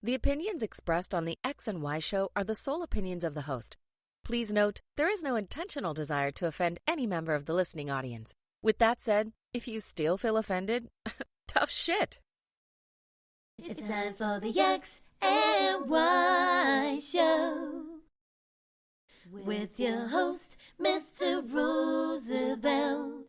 The opinions expressed on the X and Y show are the sole opinions of the host. Please note, there is no intentional desire to offend any member of the listening audience. With that said, if you still feel offended, tough shit. It's time for the X and Y show with your host, Mr. Roosevelt.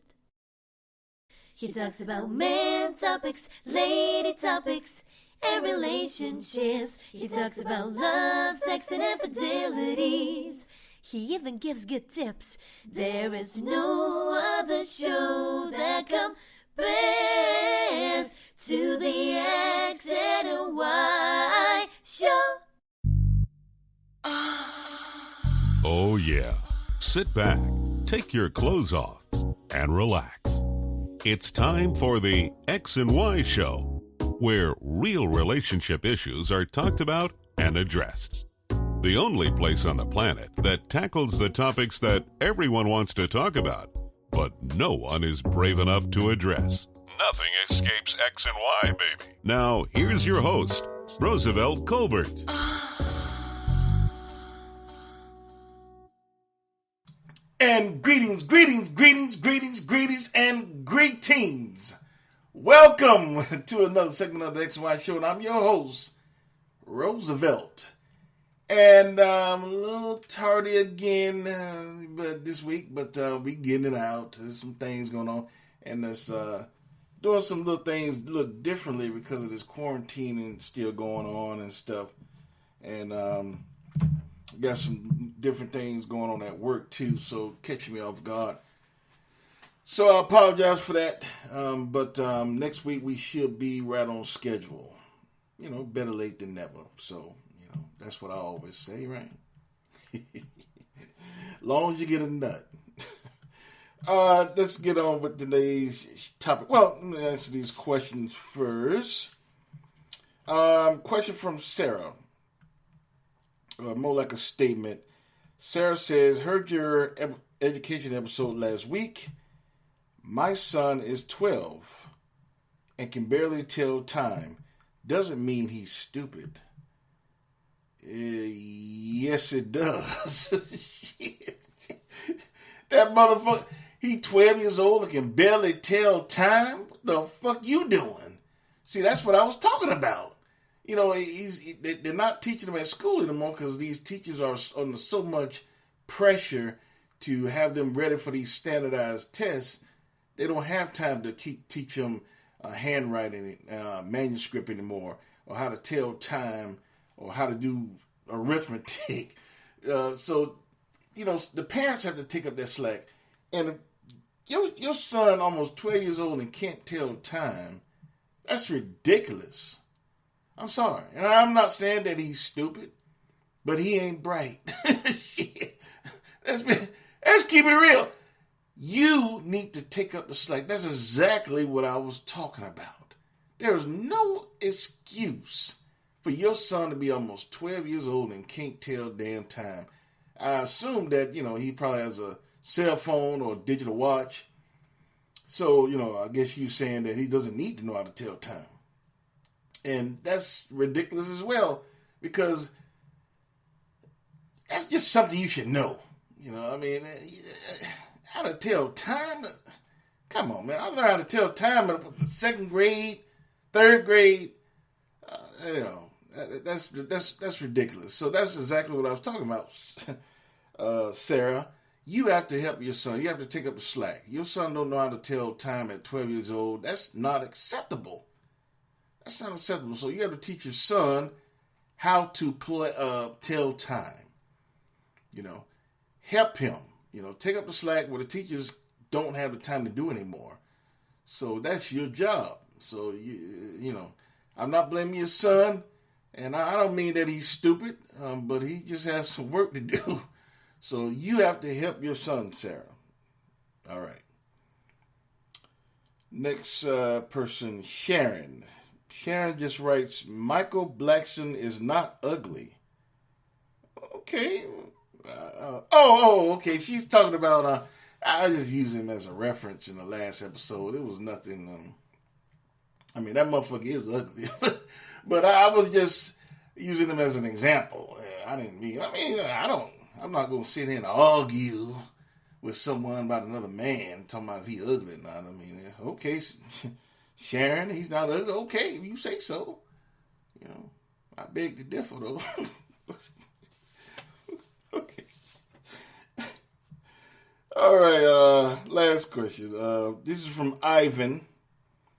He talks about man topics, lady topics, and relationships. He talks about love, sex, and infidelities. He even gives good tips. There is no other show that compares to the X and Y show. Oh yeah. Sit back, take your clothes off, and relax. It's time for the X and Y show, where real relationship issues are talked about and addressed. The only place on the planet that tackles the topics that everyone wants to talk about, but no one is brave enough to address. Nothing escapes X and Y, baby. Now, here's your host, Roosevelt Colbert. And greetings, and greetings. Welcome to another segment of the X and Y Show, and I'm your host, Roosevelt. And I'm a little tardy again but this week, but we getting it out. There's some things going on, and it's doing some little things a little differently because of this quarantining still going on and stuff. And got some different things going on at work too, so catching me off guard. So I apologize for that, but next week we should be right on schedule. You know, better late than never. So, you know, that's what I always say, right? Long as you get a nut. Let's get on with today's topic. Well, let me answer these questions first. Question from Sarah. More like a statement. Sarah says, heard your education episode last week. My son is 12 and can barely tell time. Doesn't mean he's stupid. Yes, it does. That motherfucker, he 12 years old and can barely tell time? What the fuck you doing? See, that's what I was talking about. You know, they're not teaching them at school anymore because these teachers are under so much pressure to have them ready for these standardized tests. They don't have time to teach them handwriting, manuscript anymore, or how to tell time, or how to do arithmetic. So, you know, the parents have to take up that slack. And your son, almost 12 years old, and can't tell time, that's ridiculous. I'm sorry. And I'm not saying that he's stupid, but he ain't bright. Let's keep it real. You need to take up the slack. That's exactly what I was talking about. There's no excuse for your son to be almost 12 years old and can't tell damn time. I assume that, you know, he probably has a cell phone or a digital watch. So, you know, I guess you're saying that he doesn't need to know how to tell time. And that's ridiculous as well, because that's just something you should know. You know, I mean, how to tell time? Come on, man. I learned how to tell time in the second grade, third grade. You know, that's ridiculous. So that's exactly what I was talking about, Sarah. You have to help your son. You have to take up the slack. Your son don't know how to tell time at 12 years old. That's not acceptable. That's not acceptable. So you have to teach your son how to tell time. You know, help him. You know, take up the slack where the teachers don't have the time to do anymore. So that's your job. So, you know, I'm not blaming your son. And I don't mean that he's stupid, but he just has some work to do. So you have to help your son, Sarah. All right. Next person, Sharon. Sharon just writes, Michael Blackson is not ugly. Okay. Okay. She's talking about, I just used him as a reference in the last episode. It was nothing, I mean, that motherfucker is ugly. But I was just using them as an example. I didn't mean. I'm not gonna sit here and argue with someone about another man talking about if he ugly or not. I mean, okay, Sharon, he's not ugly. Okay, if you say so. You know, I beg to differ though. Okay. All right, last question. This is from Ivan.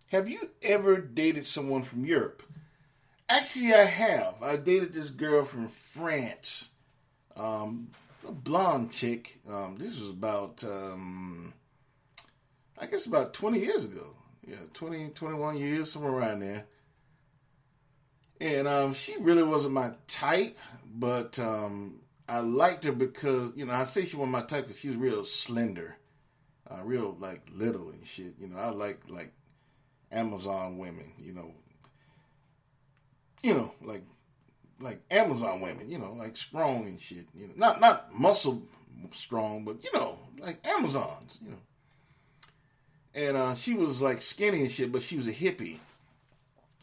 Have you ever dated someone from Europe? Actually, I have. I dated this girl from France. A blonde chick. This was about, I guess about 20 years ago. Yeah, 20, 21 years, somewhere around there. And she really wasn't my type, but I liked her because, I say she wasn't my type because she was real slender. Real, like, little and shit. I like Amazon women, like Amazon women, like strong and shit, not muscle strong, but like Amazons, And she was like skinny and shit, but she was a hippie.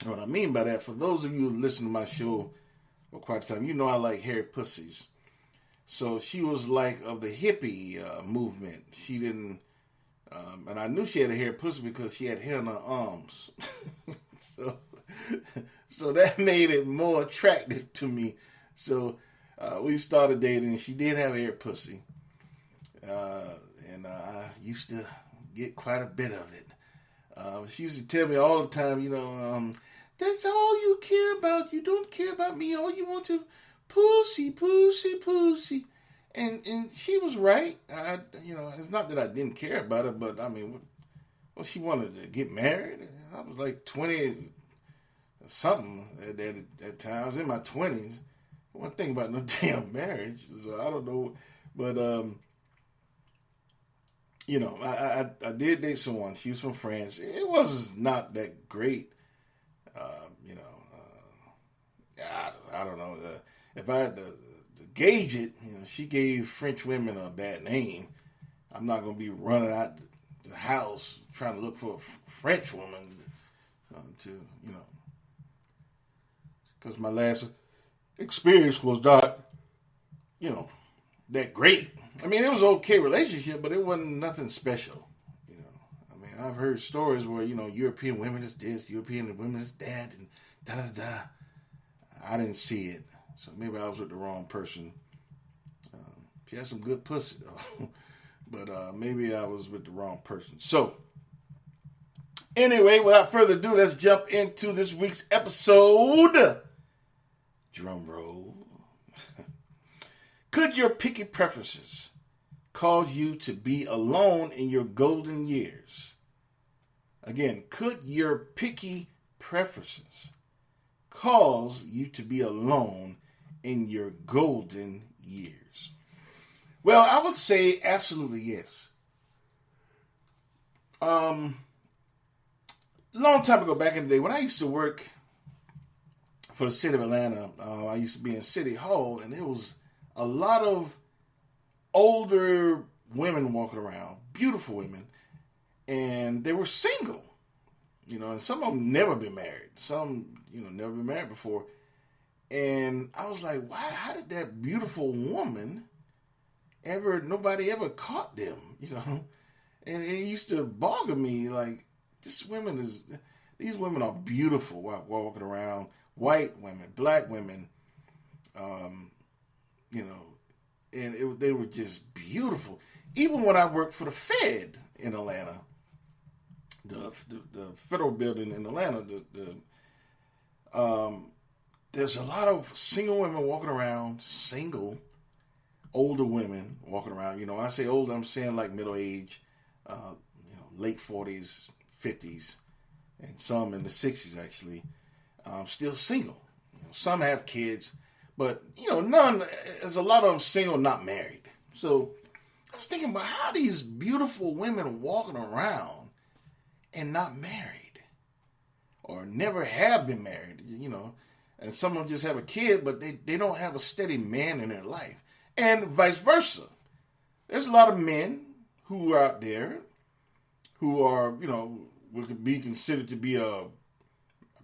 What I mean by that, for those of you who listen to my show for quite a time, I like hairy pussies. So she was like of the hippie movement. She didn't, and I knew she had a hairy pussy because she had hair on her arms. So that made it more attractive to me. So we started dating, and she did have a hairy pussy. And I used to get quite a bit of it. She used to tell me all the time, that's all you care about. You don't care about me. All you want to pussy. And she was right. It's not that I didn't care about her, but I mean, well, she wanted to get married. I was like 20 something at that time. I was in my 20s. I wasn't thinking about no damn marriage, so I don't know. But I did date someone. She was from France. It was not that great. I don't know. If I had to gauge it, she gave French women a bad name. I'm not going to be running out the house trying to look for a French woman because my last experience was not, that great. I mean, it was an okay relationship, but it wasn't nothing special. I mean, I've heard stories where, European women is this, European women is that, and da-da-da. I didn't see it. So maybe I was with the wrong person. She had some good pussy, though. But maybe I was with the wrong person. So, anyway, without further ado, let's jump into this week's episode. Drum roll. Could your picky preferences cause you to be alone in your golden years? Again, could your picky preferences cause you to be alone in your golden years? Well, I would say absolutely yes. Long time ago, back in the day, when I used to work for the city of Atlanta, I used to be in City Hall, and there was a lot of older women walking around, beautiful women, and they were single, and some of them never been married. Some, never been married before. And I was like, why? How did that beautiful woman nobody ever caught them, And it used to boggle me, like, these women are beautiful while walking around. White women, black women, and they were just beautiful. Even when I worked for the Fed in Atlanta, the federal building in Atlanta, there's a lot of single women walking around, single, older women walking around. When I say older, I'm saying like middle age, late 40s, 50s, and some in the 60s actually, still single. Some have kids, but none. There's a lot of them single, not married. So I was thinking about how these beautiful women walking around and not married, or never have been married. And some of them just have a kid, but they don't have a steady man in their life. And vice versa. There's a lot of men who are out there who are, would be considered to be a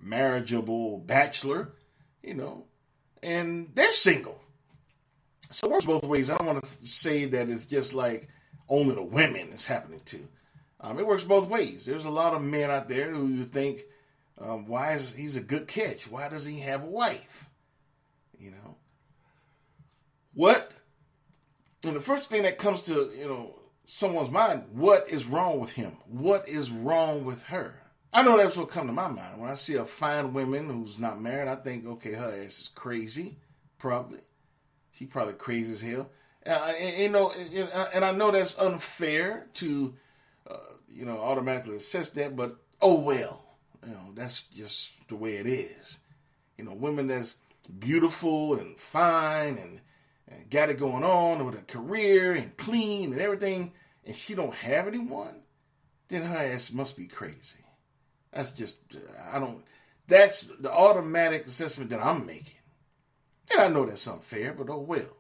marriageable bachelor, and they're single. So it works both ways. I don't want to say that it's just like only the women it's happening to. It works both ways. There's a lot of men out there who you think, why is he's a good catch? Why does he have a wife? You know, what? And the first thing that comes to someone's mind, what is wrong with him? What is wrong with her? I know that's what comes to my mind when I see a fine woman who's not married. I think, okay, her ass is crazy, probably. She probably crazy as hell. And I know that's unfair to, automatically assess that, but oh well. That's just the way it is. Women that's beautiful and fine and got it going on with a career and clean and everything, and she don't have anyone, then her ass must be crazy. That's just, that's the automatic assessment that I'm making. And I know that's unfair, but oh well.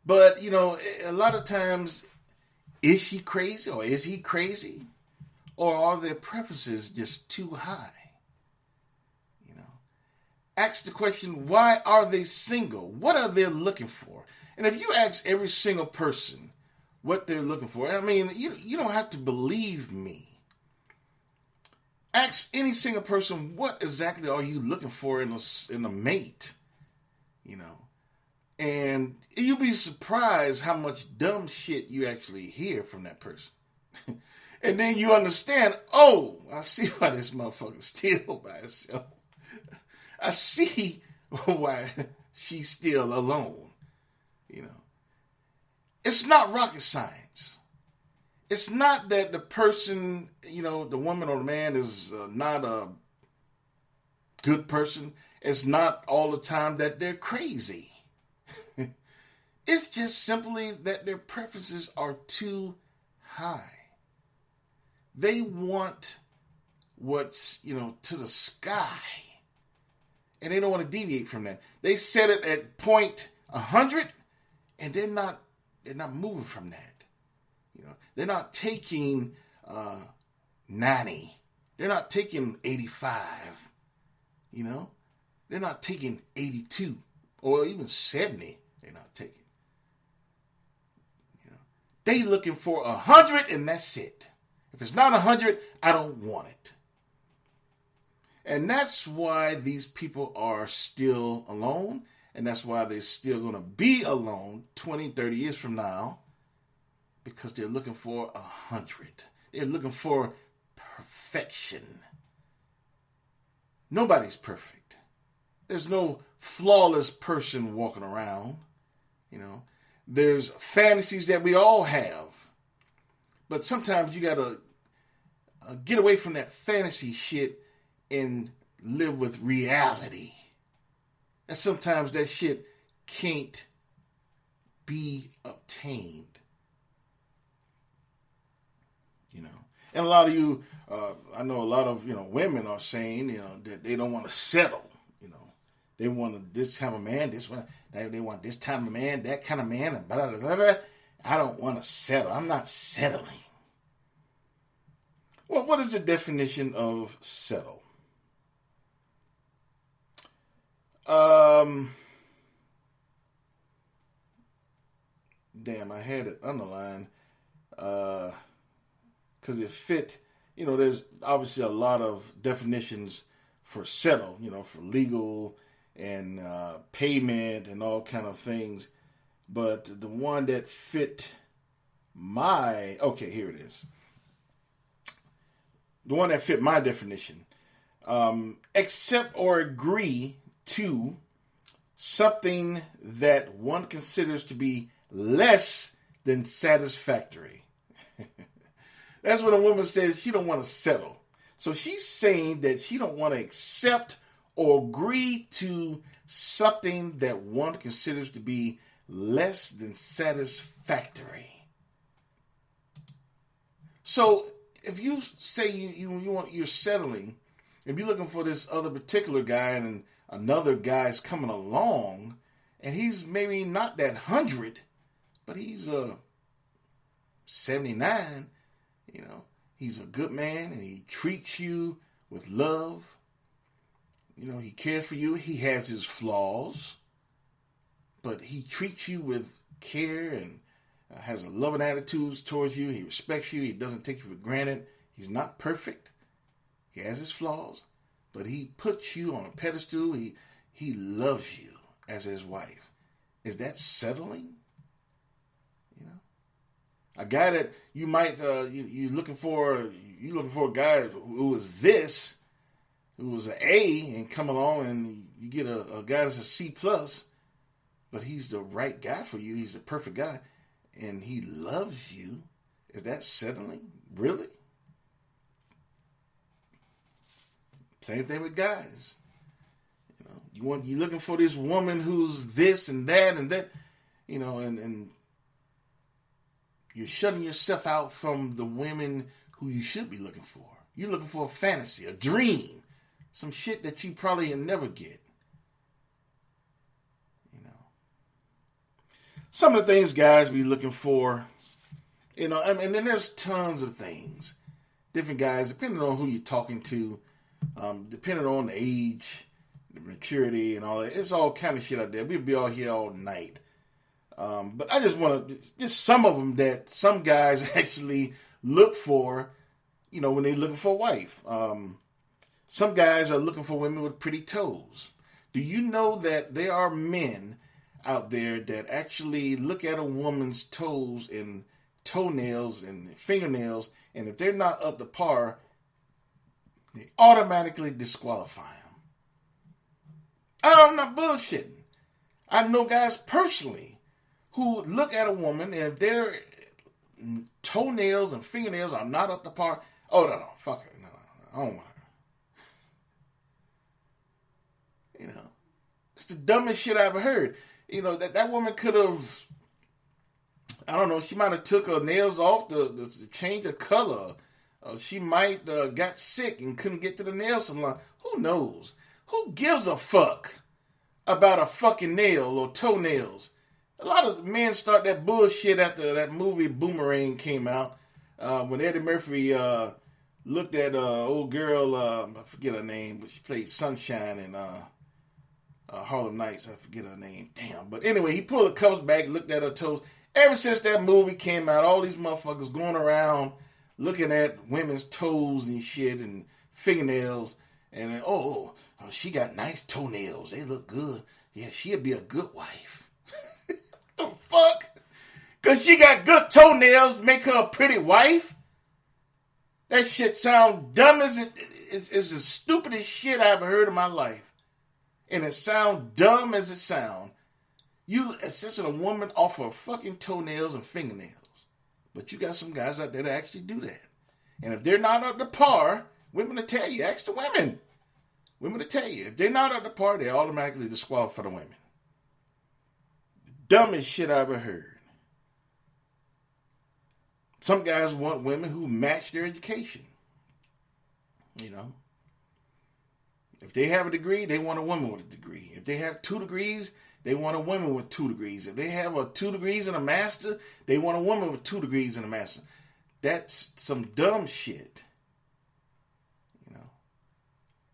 But, a lot of times, is she crazy or is he crazy? Or are their preferences just too high? Ask the question, why are they single? What are they looking for? And if you ask every single person what they're looking for, you don't have to believe me. Ask any single person, what exactly are you looking for in a mate? And you'll be surprised how much dumb shit you actually hear from that person. And then you understand, oh, I see why this motherfucker's still by herself. I see why she's still alone. It's not rocket science. It's not that the person, the woman or the man is not a good person. It's not all the time that they're crazy. It's just simply that their preferences are too high. They want what's, to the sky. And they don't want to deviate from that. They set it at point 100, and they're not moving from that. They're not taking 90. They're not taking 85. They're not taking 82 or even 70. They're not taking. They looking for 100, and that's it. If it's not 100, I don't want it. And that's why these people are still alone. And that's why they're still going to be alone 20, 30 years from now. Because they're looking for 100. They're looking for perfection. Nobody's perfect. There's no flawless person walking around. There's fantasies that we all have. But sometimes you got to get away from that fantasy shit and live with reality. And sometimes that shit can't be obtained. And a lot of you, I know a lot of, women are saying, that they don't want to settle. They want this kind of man, this one. They want this kind of man, that kind of man, and blah, blah, blah, blah. I don't want to settle. I'm not settling. Well, what is the definition of settle? Damn, I had it underlined. Because it fit, there's obviously a lot of definitions for settle, for legal and payment and all kind of things. But the one that fit here it is. The one that fit my definition. Accept or agree to something that one considers to be less than satisfactory. That's when a woman says she don't want to settle. So she's saying that she don't want to accept or agree to something that one considers to be less than satisfactory. So if you say you're settling, if you're looking for this other particular guy and another guy's coming along, and he's maybe not that 100, but he's 79. He's a good man and he treats you with love. He cares for you. He has his flaws, but he treats you with care and has a loving attitude towards you. He respects you. He doesn't take you for granted. He's not perfect. He has his flaws, but he puts you on a pedestal. He loves you as his wife. Is that settling? A guy that you might you're looking for a guy who is this, who was an A, and come along and you get a guy that's a C plus, but he's the right guy for you. He's the perfect guy, and he loves you. Is that settling? Really? Same thing with guys. You're looking for this woman who's this and that, and you're shutting yourself out from the women who you should be looking for. You're looking for a fantasy, a dream, some shit that you probably never get. Some of the things guys be looking for, and then there's tons of things. Different guys, depending on who you're talking to, depending on the age, the maturity, and all that. It's all kind of shit out there. We'll be all here all night. But I just want to, just some of them that some guys actually look for, when they're looking for a wife. Some guys are looking for women with pretty toes. Do you know that there are men out there that actually look at a woman's toes and toenails and fingernails, and if they're not up to par, they automatically disqualify them? I'm not bullshitting. I know guys personally who look at a woman, and if their toenails and fingernails are not up to par, oh, no, fuck her. No, I don't want her. It's the dumbest shit I ever heard. That woman could have, I don't know, she might have took her nails off to change the color. She might got sick and couldn't get to the nail salon. Who knows? Who gives a fuck about a fucking nail or toenails? A lot of men start that bullshit after that movie Boomerang came out. When Eddie Murphy looked at old girl, I forget her name, but she played Sunshine in Harlem Nights. I forget her name. Damn. But anyway, he pulled the covers back, looked at her toes. Ever since that movie came out, all these motherfuckers going around looking at women's toes and shit and fingernails. And then, she got nice toenails. They look good. Yeah, she'll be a good wife. The fuck? Because she got good toenails make her a pretty wife? That shit sound dumb as it's the stupidest shit I ever heard in my life. And it sound dumb as it sound. You assessing a woman off of fucking toenails and fingernails. But you got some guys out there that actually do that. And if they're not up to par, women will tell you. Ask the women. Women will tell you. If they're not up to par, they automatically disqualify the women. The dumbest shit I ever heard. Some guys want women who match their education. If they have a degree, they want a woman with a degree. If they have 2 degrees, they want a woman with 2 degrees. If they have 2 degrees and a master, they want a woman with 2 degrees and a master. That's some dumb shit.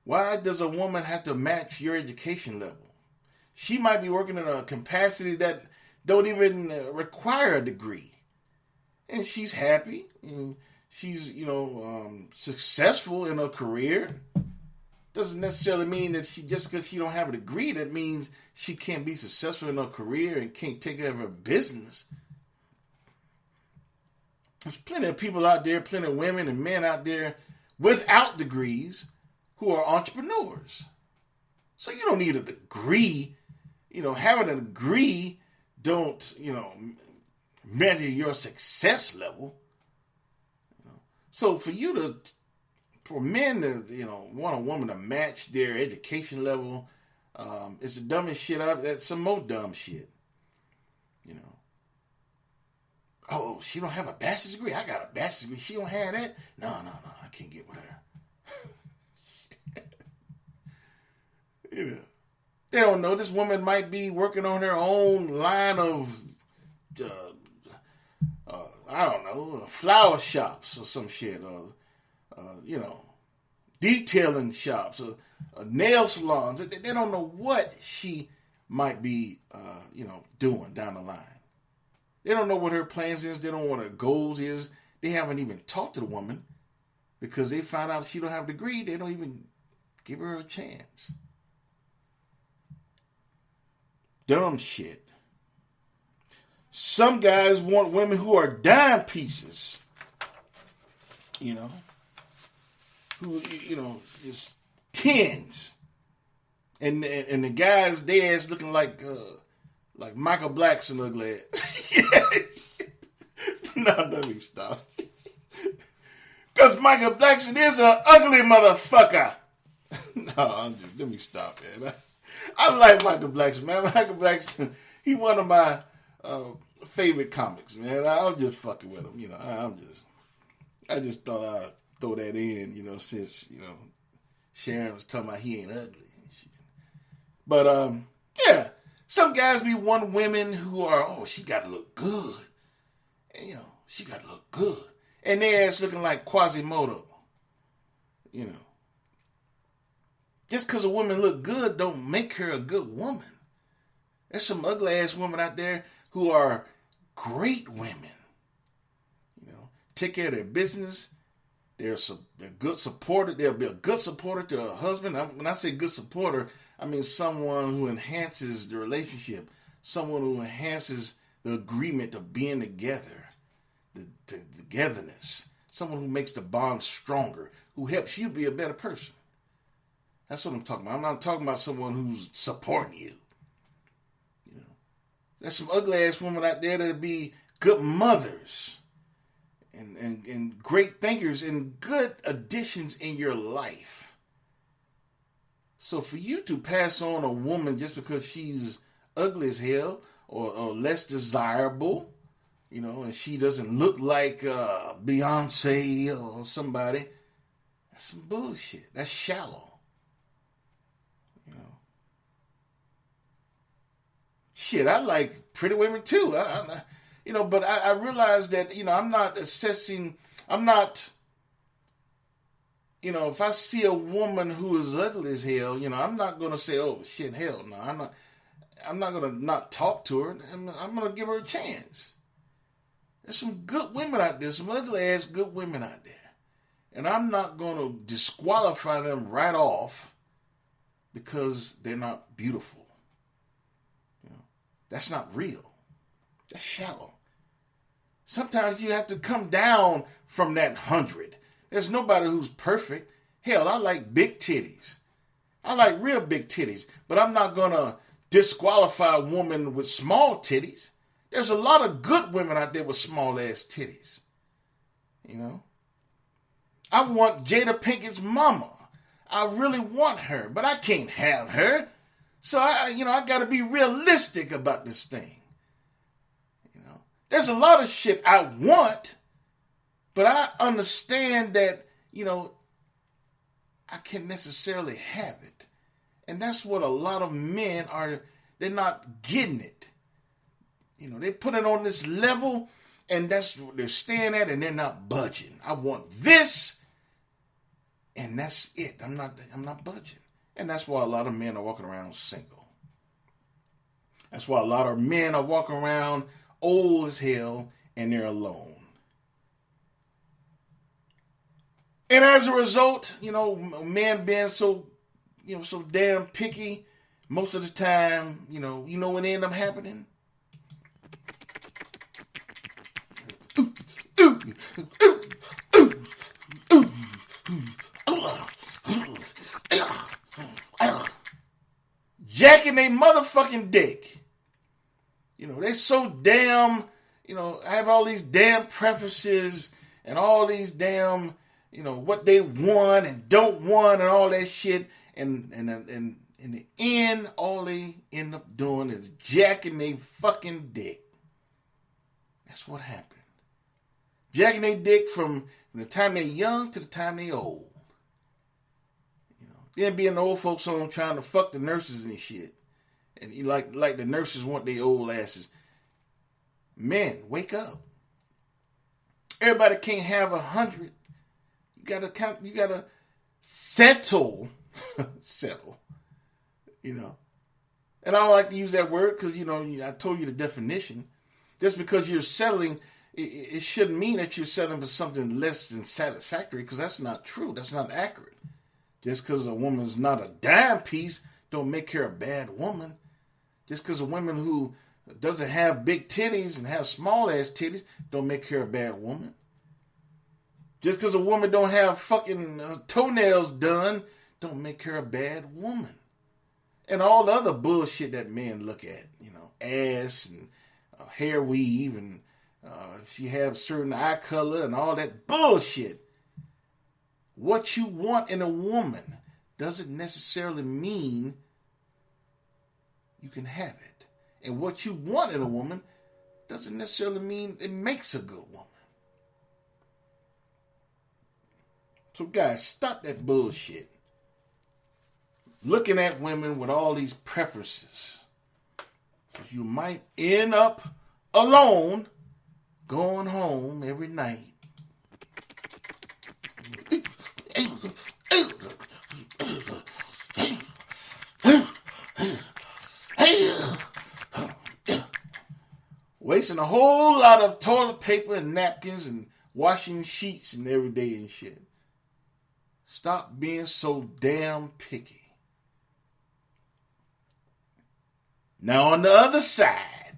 Why does a woman have to match your education level? She might be working in a capacity that don't even require a degree. And she's happy. And she's, successful in her career. Doesn't necessarily mean that just because she don't have a degree, that means she can't be successful in her career and can't take care of her business. There's plenty of people out there, plenty of women and men out there without degrees who are entrepreneurs. So you don't need a degree. Having a degree don't, measure your success level. So for men to, want a woman to match their education level, it's the dumbest shit that's some more dumb shit. Oh, she don't have a bachelor's degree? I got a bachelor's degree. She don't have that? No, I can't get with her. They don't know. This woman might be working on her own line of, flower shops or some shit. detailing shops, nail salons. They don't know what she might be, doing down the line. They don't know what her plans is. They don't know what her goals is. They haven't even talked to the woman because they find out she don't have a degree. They don't even give her a chance. Dumb shit. Some guys want women who are dime pieces. Who, just tens. And the guys, they ass looking like Michael Blackson ugly ass. No, let me stop. Because Michael Blackson is an ugly motherfucker. No, let me stop, man. I like Michael Blackson, man. Michael Blackson, he one of my favorite comics, man. I'm just fucking with him, I just thought I'd throw that in, since, Sharon was talking about he ain't ugly and shit. But, yeah, some guys be wanting women who are, she got to look good. And, she got to look good. And their ass looking like Quasimodo. Just because a woman look good don't make her a good woman. There's some ugly ass women out there who are great women. Take care of their business. They're good supporter. They'll be a good supporter to a husband. When I say good supporter, I mean someone who enhances the relationship. Someone who enhances the agreement of being together. The togetherness. Someone who makes the bond stronger. Who helps you be a better person. That's what I'm talking about. I'm not talking about someone who's supporting you. There's some ugly ass women out there that'll be good mothers and great thinkers and good additions in your life. So for you to pass on a woman just because she's ugly as hell or less desirable, and she doesn't look like Beyonce or somebody, that's some bullshit. That's shallow. Shit, I like pretty women too. But I realize that, I'm not assessing, if I see a woman who is ugly as hell, I'm not going to say, oh shit, hell no. I'm not going to not talk to her. I'm going to give her a chance. There's some good women out there, some ugly ass good women out there. And I'm not going to disqualify them right off because they're not beautiful. That's not real. That's shallow. Sometimes you have to come down from that 100. There's nobody who's perfect. Hell, I like big titties. I like real big titties. But I'm not going to disqualify a woman with small titties. There's a lot of good women out there with small ass titties. I want Jada Pinkett's mama. I really want her, but I can't have her. So I got to be realistic about this thing. There's a lot of shit I want, but I understand that, I can't necessarily have it. And that's what a lot of men are, they're not getting it. They put it on this level and that's what they're staying at and they're not budging. I want this and that's it. I'm not budging. And that's why a lot of men are walking around single. That's why a lot of men are walking around old as hell and they're alone. And as a result, men being so damn picky, most of the time, when they end up happening? Jacking they motherfucking dick. They're so damn, have all these damn preferences and all these damn, what they want and don't want and all that shit. And in the end, all they end up doing is jacking they fucking dick. That's what happened. Jacking they dick from the time they're young to the time they're old. Then being the old folks home trying to fuck the nurses and shit. And you like the nurses want their old asses. Men, wake up. Everybody can't have 100. You gotta settle, settle, you know. And I don't like to use that word because, you know, I told you the definition. Just because you're settling, it shouldn't mean that you're settling for something less than satisfactory, because that's not true. That's not accurate. Just because a woman's not a dime piece don't make her a bad woman. Just because a woman who doesn't have big titties and have small ass titties don't make her a bad woman. Just because a woman don't have fucking toenails done don't make her a bad woman. And all the other bullshit that men look at, you know, ass and hair weave and if you have certain eye color and all that bullshit. What you want in a woman doesn't necessarily mean you can have it. And what you want in a woman doesn't necessarily mean it makes a good woman. So guys, stop that bullshit. Looking at women with all these preferences. You might end up alone, going home every night. Wasting a whole lot of toilet paper and napkins and washing sheets and every day and shit. Stop being so damn picky. Now on the other side,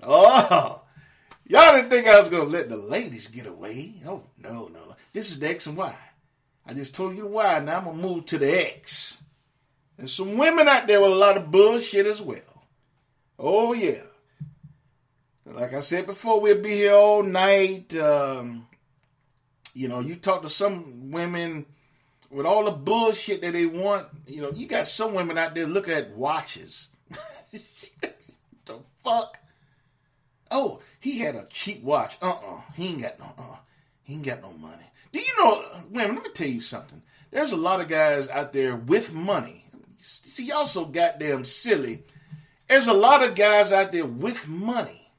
y'all didn't think I was going to let the ladies get away. Oh, no. This is the X and Y. I just told you the Y, now I'm going to move to the X. There's some women out there with a lot of bullshit as well. Oh, yeah. Like I said before, we'll be here all night. You know, you talk to some women with all the bullshit that they want. You know, you got some women out there look at watches. The fuck? Oh, he had a cheap watch. He ain't got no money. Do you know, women, let me tell you something. There's a lot of guys out there with money. See, y'all so goddamn silly. There's a lot of guys out there with money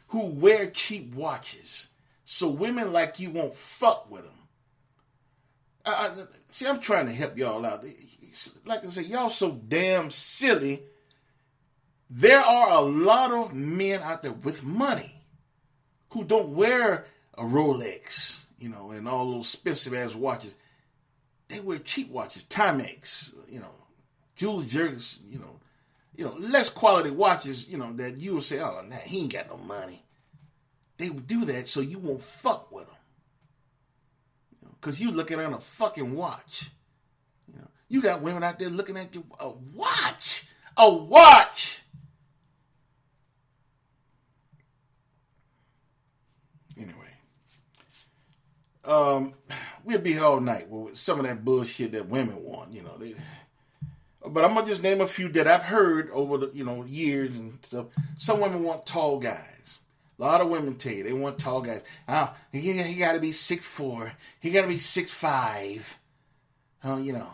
who wear cheap watches. So women like you won't fuck with them. See, I'm trying to help y'all out. Like I said, y'all so damn silly. There are a lot of men out there with money who don't wear a Rolex, you know, and all those expensive ass watches. They wear cheap watches, Timex, you know, Jules Jergens, you know, less quality watches, you know, that you will say, oh, nah, he ain't got no money. They would do that so you won't fuck with them. Because you looking at a fucking watch. You know, you got women out there looking at you, a watch. Anyway, we'll be here all night with some of that bullshit that women want, you know. But I'm gonna just name a few that I've heard over the, you know, years and stuff. Some women want tall guys. A lot of women tell you they want tall guys. He got to be 6'4". He got to be 6'5". You know,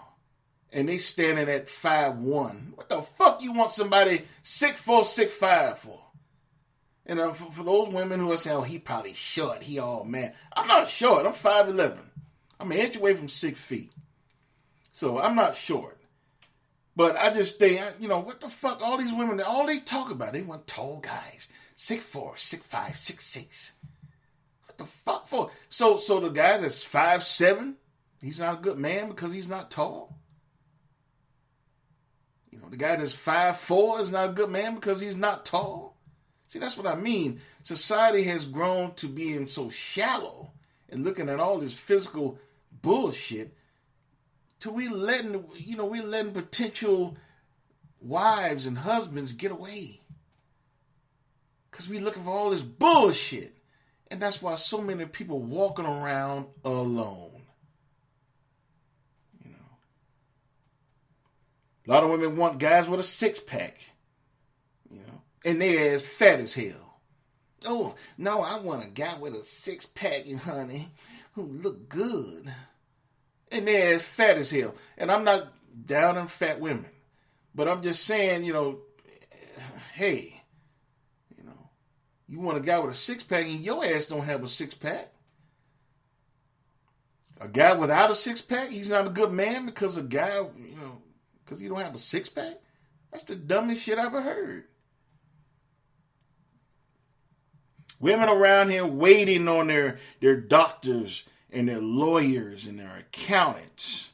and they standing at 5'1". What the fuck you want somebody 6'4", 6'5" for? And for those women who are saying, oh, he probably short, he all man. I'm not short. I'm 5'11". I'm an inch away from 6 feet. So I'm not short. But I just think, you know, what the fuck? All these women, all they talk about, they want tall guys. 6'4", 6'5", 6'6". What the fuck for? So the guy that's 5'7", he's not a good man because he's not tall? You know, the guy that's 5'4" is not a good man because he's not tall? See, that's what I mean. Society has grown to being so shallow and looking at all this physical bullshit till we're letting potential wives and husbands get away. Because we're looking for all this bullshit. And that's why so many people walking around alone. You know. A lot of women want guys with a six-pack. You know. And they're as fat as hell. Oh, no, I want a guy with a six-pack, honey, who look good. And they're as fat as hell. And I'm not down on fat women. But I'm just saying, you know, hey, you want a guy with a six-pack and your ass don't have a six-pack. A guy without a six-pack, he's not a good man because a guy, because he don't have a six-pack? That's the dumbest shit I've ever heard. Women around here waiting on their doctors and their lawyers and their accountants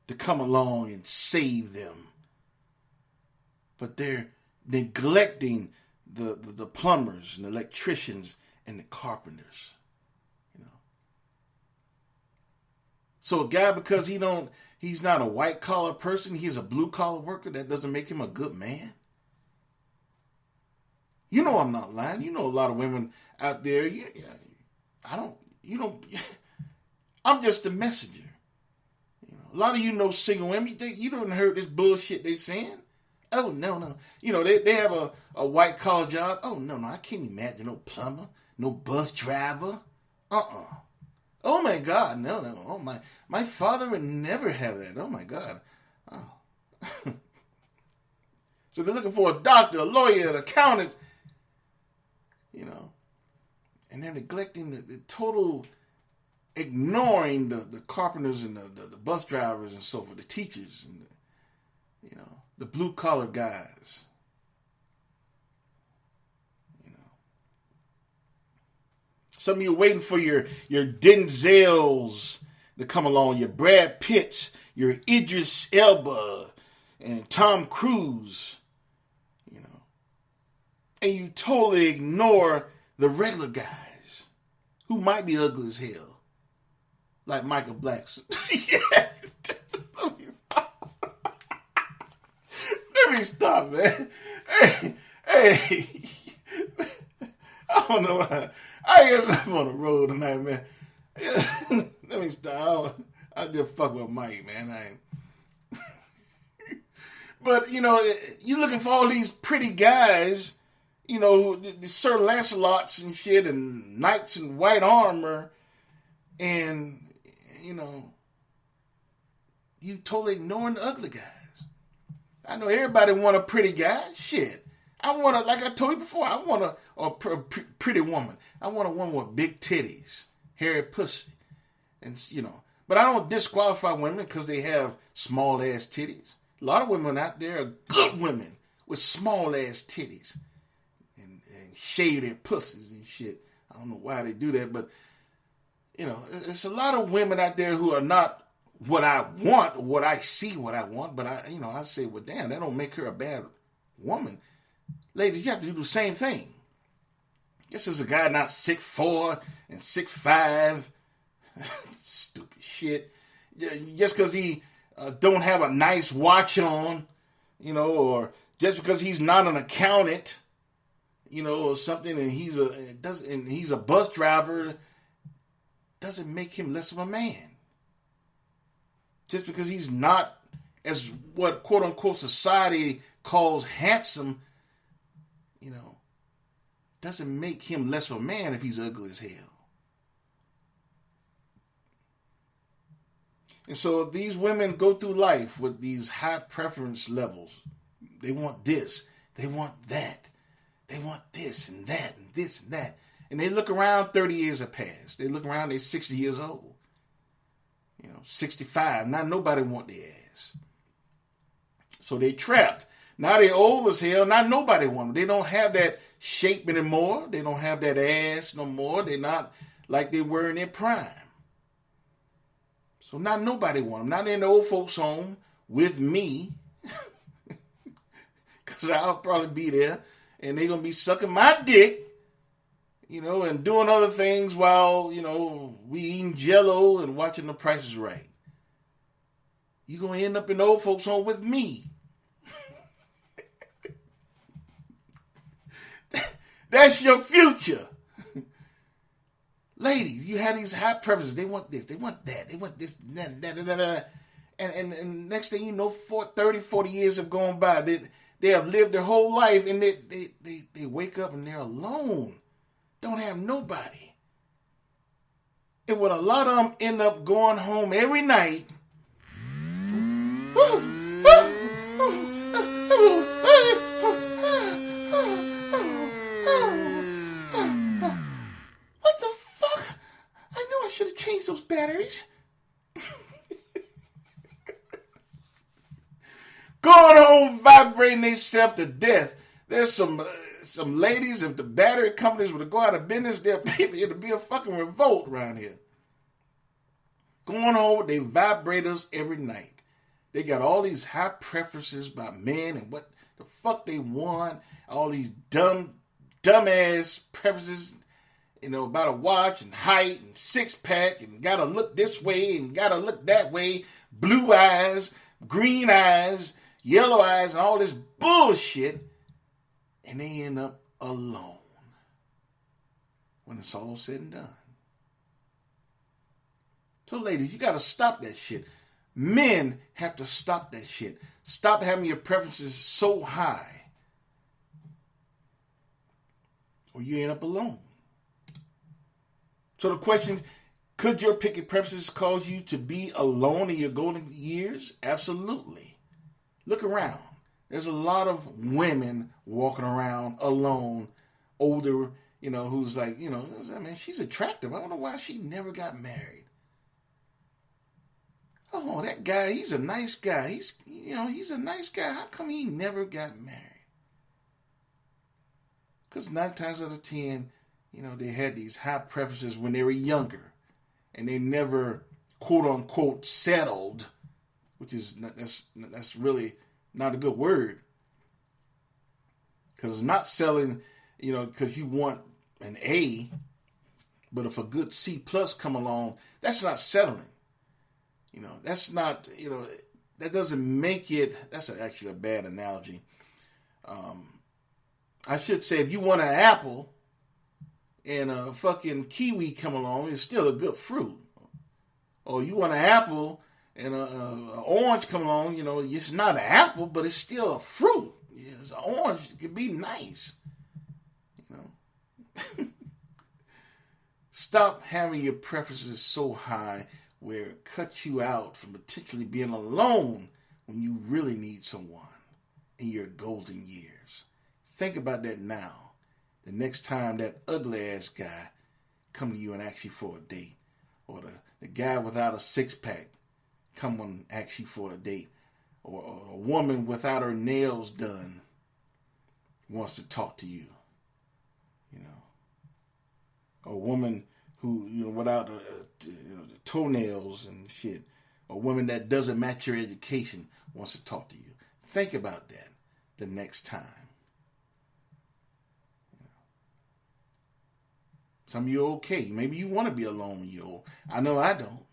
to come along and save them. But they're neglecting the plumbers and the electricians and the carpenters. So a guy, because he's not a white collar person, he's a blue collar worker, that doesn't make him a good man. You know I'm not lying. You know a lot of women out there. I'm just the messenger. A lot of you know single women. You don't heard this bullshit they saying. Oh no. They have a white collar job. Oh no, I can't imagine no plumber, no bus driver. Oh my God, no. Oh my father would never have that. Oh my God. Oh. So they're looking for a doctor, a lawyer, an accountant. And they're neglecting the total, ignoring the carpenters and the bus drivers and so forth, the teachers and the blue collar guys. Some of you are waiting for your Denzels to come along, your Brad Pitts, your Idris Elba, and Tom Cruise. And you totally ignore the regular guys who might be ugly as hell, like Michael Blackson. Let me stop, man. Hey, I don't know why. I guess I'm on the road tonight, man. Let me stop. I just fuck with Mike, man. But, you're looking for all these pretty guys, the Sir Lancelots and shit and knights in white armor. And, you totally ignoring the ugly guys. I know everybody want a pretty guy. Shit. I want like I told you before, I want a pretty woman. I want a woman with big titties, hairy pussy. And, but I don't disqualify women because they have small ass titties. A lot of women out there are good women with small ass titties and shave their pussies and shit. I don't know why they do that, but it's a lot of women out there who are not what I want, or what I see, what I want. But I say, well, damn, that don't make her a bad woman. Ladies, you have to do the same thing. This is a guy not 6'4" and 6'5". Stupid shit. Just because he don't have a nice watch on, or just because he's not an accountant, or something, and he's a bus driver, doesn't make him less of a man. Just because he's not as what quote unquote society calls handsome, doesn't make him less of a man if he's ugly as hell. And so these women go through life with these high preference levels. They want this. They want that. They want this and that and this and that. And they look around, 30 years have passed. They look around, they're 60 years old. 65. Now nobody want their ass. So they trapped. Now they old as hell. Now nobody want them. They don't have that shape anymore. They don't have that ass no more. They're not like they were in their prime. So now nobody want them. Now they're in the old folks' home with me. Because I'll probably be there. And they're going to be sucking my dick. And doing other things while, we eating Jell-O and watching The Price is Right. You're going to end up in the old folks' home with me. That's your future. Ladies, you have these high preferences. They want this. They want that. They want this. That. And next thing you know, 30, 40 years have gone by. They have lived their whole life, and they wake up and they're alone. Don't have nobody. And when a lot of them end up going home every night. What the fuck? I knew I should have changed those batteries. going home vibrating themselves to death. There's some ladies, if the battery companies were to go out of business, it'll be a fucking revolt around here. Going home with their vibrators every night. They got all these high preferences by men and what the fuck they want. All these dumbass preferences, about a watch and height and six pack and gotta look this way and gotta look that way. Blue eyes, green eyes, yellow eyes, and all this bullshit. And they end up alone when it's all said and done. So ladies, you gotta stop that shit. Men have to stop that shit. Stop having your preferences so high, or you end up alone. So the question is, could your picky preferences cause you to be alone in your golden years? Absolutely. Look around. There's a lot of women walking around alone, older, who's like, man, she's attractive. I don't know why she never got married. Oh, that guy, he's a nice guy. He's a nice guy. How come he never got married? Because 9 times out of 10, they had these high preferences when they were younger. And they never, quote unquote, settled, which is, that's really not a good word. Because it's not selling, because you want an A, but if a good C plus come along, that's not settling. That's not, that doesn't make it, that's actually a bad analogy. I should say, if you want an apple and a fucking kiwi come along, it's still a good fruit. Or you want an apple and an orange come along, it's not an apple, but it's still a fruit. It's an orange, it could be nice. Stop having your preferences so high where it cuts you out from potentially being alone when you really need someone in your golden years. Think about that now. The next time that ugly ass guy come to you and ask you for a date, or the guy without a six pack come and ask you for a date, or a woman without her nails done wants to talk to you, or a woman who, without the toenails and shit, or a woman that doesn't match your education wants to talk to you. Think about that the next time. Some of you are okay. Maybe you want to be alone when you're old. I know I don't.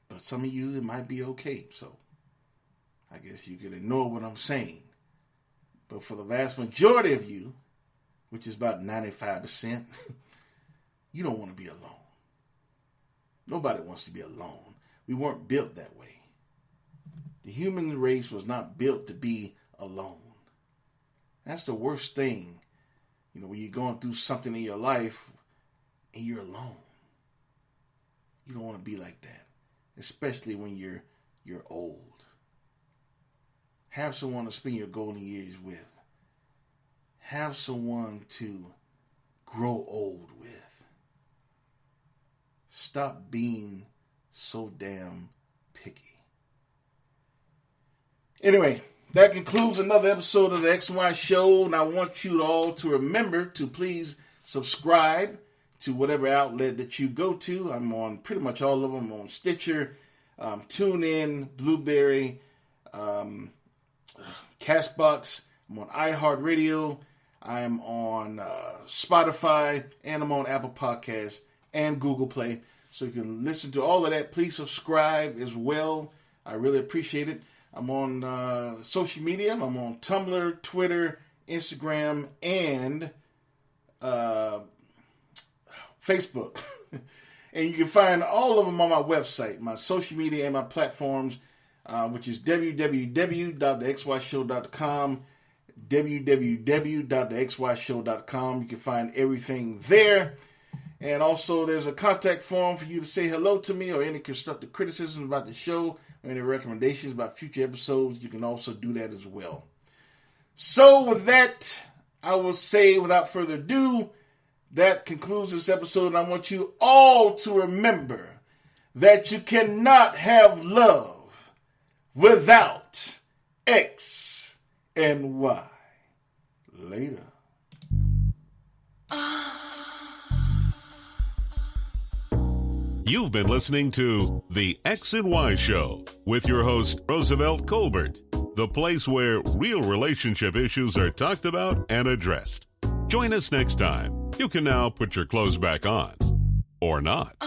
But some of you, it might be okay. So I guess you can ignore what I'm saying. But for the vast majority of you, which is about 95%, you don't want to be alone. Nobody wants to be alone. We weren't built that way. The human race was not built to be alone. That's the worst thing. When you're going through something in your life and you're alone. You don't want to be like that. Especially when you're old. Have someone to spend your golden years with. Have someone to grow old with. Stop being so damn picky. Anyway, that concludes another episode of the X and Y Show, and I want you all to remember to please subscribe to whatever outlet that you go to. I'm on pretty much all of them. I'm on Stitcher, TuneIn, Blueberry, Castbox. I'm on iHeartRadio. I'm on Spotify, and I'm on Apple Podcasts and Google Play. So you can listen to all of that. Please subscribe as well. I really appreciate it. I'm on social media. I'm on Tumblr, Twitter, Instagram, and Facebook. And you can find all of them on my website, my social media and my platforms, which is www.thexyshow.com, www.thexyshow.com. You can find everything there. And also there's a contact form for you to say hello to me or any constructive criticism about the show or any recommendations about future episodes. You can also do that as well. So with that, I will say without further ado, that concludes this episode. And I want you all to remember that you cannot have love without X and Y. Later. You've been listening to The X and Y Show with your host, Roosevelt Colbert, the place where real relationship issues are talked about and addressed. Join us next time. You can now put your clothes back on. Or not.